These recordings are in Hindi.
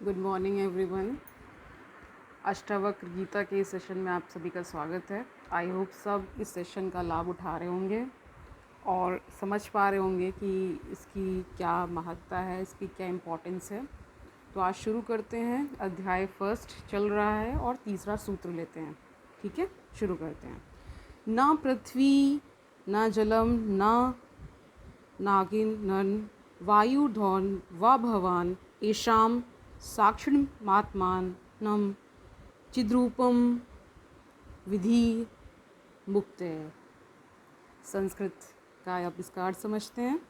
Good morning everyone. Ashtavakra Gita के इस सेशन में आप सभी का स्वागत है। आई होप सब इस सेशन का लाभ उठा रहे होंगे और समझ पा रहे होंगे कि इसकी क्या महत्ता है, इसकी क्या इम्पोर्टेंस है। तो आज शुरू करते हैं। अध्याय फर्स्ट चल रहा है और तीसरा सूत्र लेते हैं। ठीक है, शुरू करते हैं। ना पृथ्वी न जलम न नागिनन वायुधौन व भवान येषां साक्षिमात्मानं चिद्रूपम विधि मुक्ते। संस्कृत का आप इसका अर्थ समझते हैं।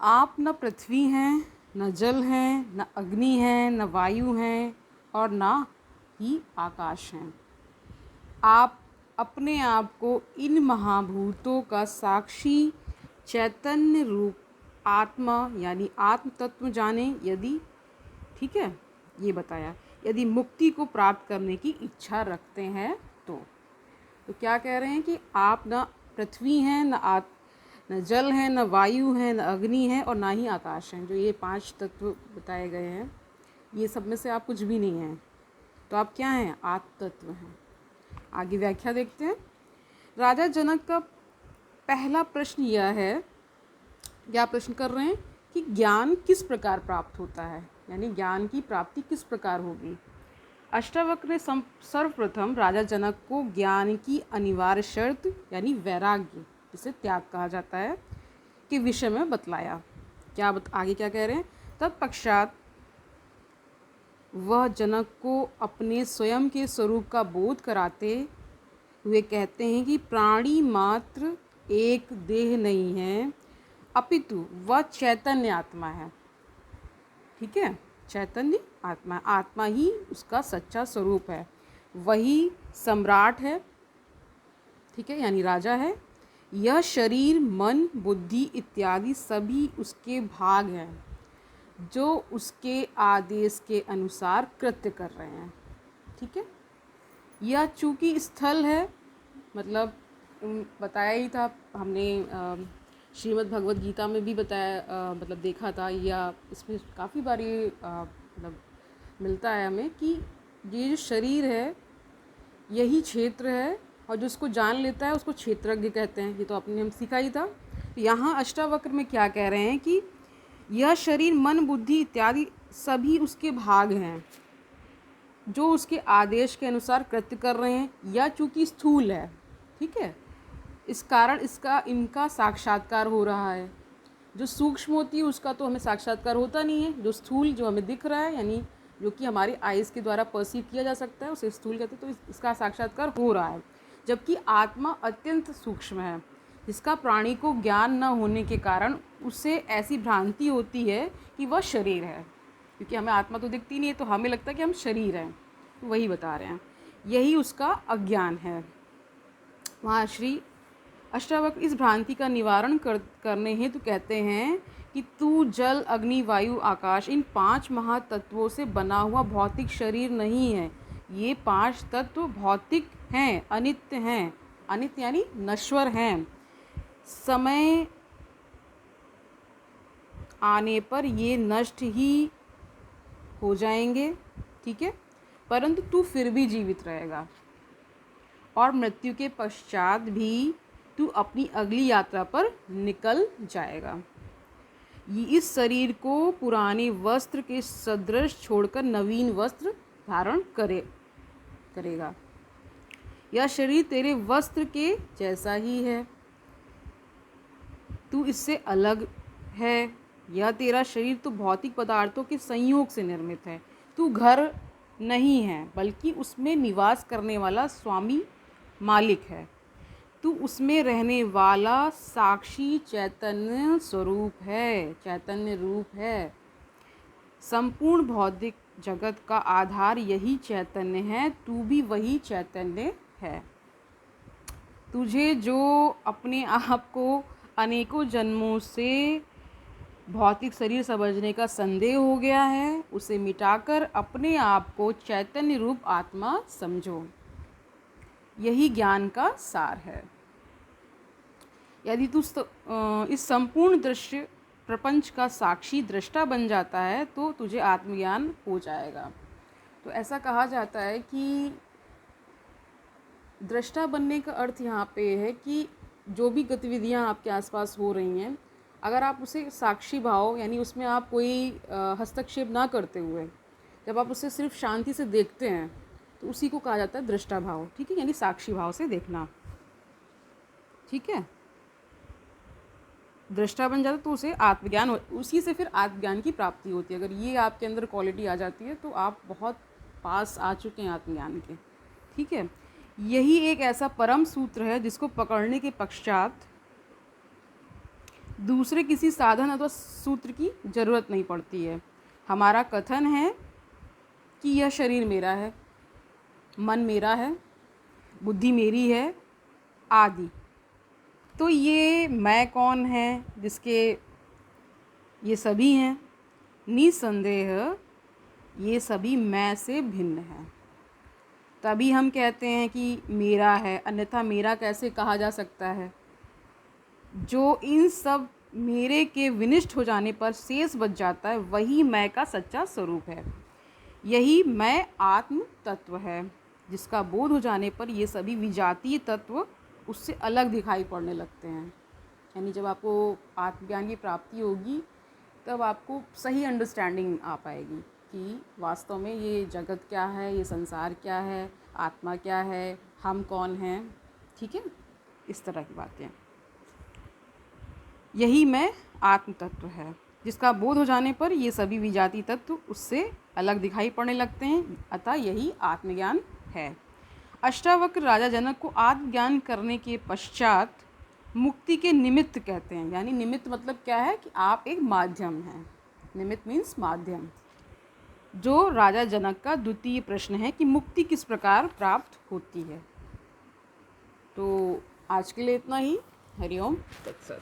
आप न पृथ्वी हैं, न जल हैं, न अग्नि हैं, न वायु हैं और न ही आकाश हैं। आप अपने आप को इन महाभूतों का साक्षी चैतन्य रूप आत्मा यानी आत्म तत्व जाने। यदि ठीक है, ये बताया, यदि मुक्ति को प्राप्त करने की इच्छा रखते हैं तो क्या कह रहे हैं कि आप न पृथ्वी हैं, न जल है, न वायु है, न अग्नि है और ना ही आकाश हैं। जो ये 5 तत्व बताए गए हैं, ये सब में से आप कुछ भी नहीं हैं। तो आप क्या हैं? आत्म तत्व हैं। आगे व्याख्या देखते हैं। राजा जनक का पहला प्रश्न यह है, क्या प्रश्न कर रहे हैं कि ज्ञान किस प्रकार प्राप्त होता है, यानी ज्ञान की प्राप्ति किस प्रकार होगी। अष्टावक्र ने सर्वप्रथम राजा जनक को ज्ञान की अनिवार्य शर्त यानी वैराग्य, जिसे त्याग कहा जाता है, के विषय में बतलाया। आगे क्या कह रहे हैं? तत्पश्चात वह जनक को अपने स्वयं के स्वरूप का बोध कराते हुए कहते हैं कि प्राणी मात्र एक देह नहीं है, अपितु वह चैतन्य आत्मा है। ठीक है, चैतन्य आत्मा, आत्मा ही उसका सच्चा स्वरूप है, वही सम्राट है। ठीक है, यानी राजा है। यह शरीर, मन, बुद्धि इत्यादि सभी उसके भाग हैं जो उसके आदेश के अनुसार कृत्य कर रहे हैं। ठीक है, यह चूँकि स्थल है, मतलब बताया ही था हमने, श्रीमद् भगवद गीता में भी बताया, मतलब देखा था, या इसमें काफ़ी बार ये मतलब मिलता है हमें कि ये जो शरीर है यही क्षेत्र है और जो उसको जान लेता है उसको क्षेत्रज्ञ कहते हैं। ये तो अपने हम सीखा ही था। तो यहाँ अष्टावक्र में क्या कह रहे हैं कि यह शरीर, मन, बुद्धि इत्यादि सभी उसके भाग हैं जो उसके आदेश के अनुसार कृत्य कर रहे हैं, या चूँकि स्थूल है। ठीक है, इस कारण इनका साक्षात्कार हो रहा है। जो सूक्ष्म होती है उसका तो हमें साक्षात्कार होता नहीं है। जो स्थूल, जो हमें दिख रहा है, यानी जो कि हमारी आइज़ के द्वारा परसीव किया जा सकता है, उसे स्थूल कहते हैं। तो इसका साक्षात्कार हो रहा है। जबकि आत्मा अत्यंत सूक्ष्म है, जिसका प्राणी को ज्ञान न होने के कारण उसे ऐसी भ्रांति होती है कि वह शरीर है, क्योंकि हमें आत्मा तो दिखती नहीं है, तो हमें लगता है कि हम शरीर हैं। तो वही बता रहे हैं, यही उसका अज्ञान है। वहाँ श्री अष्टावक्र इस भ्रांति का निवारण करने हेतु कहते हैं कि तू जल, अग्नि, वायु, आकाश, इन 5 महातत्वों से बना हुआ भौतिक शरीर नहीं है। ये 5 तत्व भौतिक हैं, अनित्य हैं। अनित्य यानी नश्वर हैं। समय आने पर ये नष्ट ही हो जाएंगे। ठीक है, परंतु तू फिर भी जीवित रहेगा और मृत्यु के पश्चात भी तू अपनी अगली यात्रा पर निकल जाएगा। ये इस शरीर को पुराने वस्त्र के सदृश छोड़कर नवीन वस्त्र धारण करेगा। यह शरीर तेरे वस्त्र के जैसा ही है, तू इससे अलग है। यह तेरा शरीर तो भौतिक पदार्थों के संयोग से निर्मित है। तू घर नहीं है, बल्कि उसमें निवास करने वाला स्वामी, मालिक है। तू उसमें रहने वाला साक्षी चैतन्य स्वरूप है, चैतन्य रूप है। संपूर्ण भौतिक जगत का आधार यही चैतन्य है, तू भी वही चैतन्य है। तुझे जो अपने आप को अनेकों जन्मों से भौतिक शरीर समझने का संदेह हो गया है, उसे मिटाकर अपने आप को चैतन्य रूप आत्मा समझो। यही ज्ञान का सार है। यदि तू इस संपूर्ण दृश्य प्रपंच का साक्षी दृष्टा बन जाता है तो तुझे आत्मज्ञान हो जाएगा। तो ऐसा कहा जाता है कि दृष्टा बनने का अर्थ यहाँ पे है कि जो भी गतिविधियाँ आपके आसपास हो रही हैं, अगर आप उसे साक्षी भाव यानी उसमें आप कोई हस्तक्षेप ना करते हुए जब आप उसे सिर्फ शांति से देखते हैं तो उसी को कहा जाता है दृष्टा भाव। ठीक है, यानी साक्षी भाव से देखना। ठीक है, दृष्टा बन जाता तो उसे आत्मज्ञान उसी से फिर आत्मज्ञान की प्राप्ति होती है। अगर ये आपके अंदर क्वालिटी आ जाती है तो आप बहुत पास आ चुके हैं आत्मज्ञान के। ठीक है, यही एक ऐसा परम सूत्र है जिसको पकड़ने के पश्चात दूसरे किसी साधन अथवा सूत्र की जरूरत नहीं पड़ती है। हमारा कथन है कि यह शरीर मेरा है, मन मेरा है, बुद्धि मेरी है आदि। तो ये मैं कौन है जिसके ये सभी हैं, निसंदेह ये सभी मैं से भिन्न है। तभी हम कहते हैं कि मेरा है, अन्यथा मेरा कैसे कहा जा सकता है। जो इन सब मेरे के विनिष्ट हो जाने पर शेष बच जाता है वही मैं का सच्चा स्वरूप है। यही मैं आत्म तत्व है जिसका बोध हो जाने पर ये सभी विजातीय तत्व उससे अलग दिखाई पड़ने लगते हैं। यानी जब आपको आत्मज्ञान की प्राप्ति होगी तब आपको सही अंडरस्टैंडिंग आ पाएगी कि वास्तव में ये जगत क्या है, ये संसार क्या है, आत्मा क्या है, हम कौन हैं। ठीक है, इस तरह की बातें। यही मैं आत्म तत्व है जिसका बोध हो जाने पर ये सभी विजाती तत्व उससे अलग दिखाई पड़ने लगते हैं, अतः यही आत्मज्ञान है। अष्टावक्र राजा जनक को आत्मज्ञान करने के पश्चात मुक्ति के निमित्त कहते हैं। यानी निमित्त मतलब क्या है कि आप एक माध्यम हैं। निमित्त मीन्स माध्यम। जो राजा जनक का द्वितीय प्रश्न है कि मुक्ति किस प्रकार प्राप्त होती है। तो आज के लिए इतना ही। हरिओम तत्सत।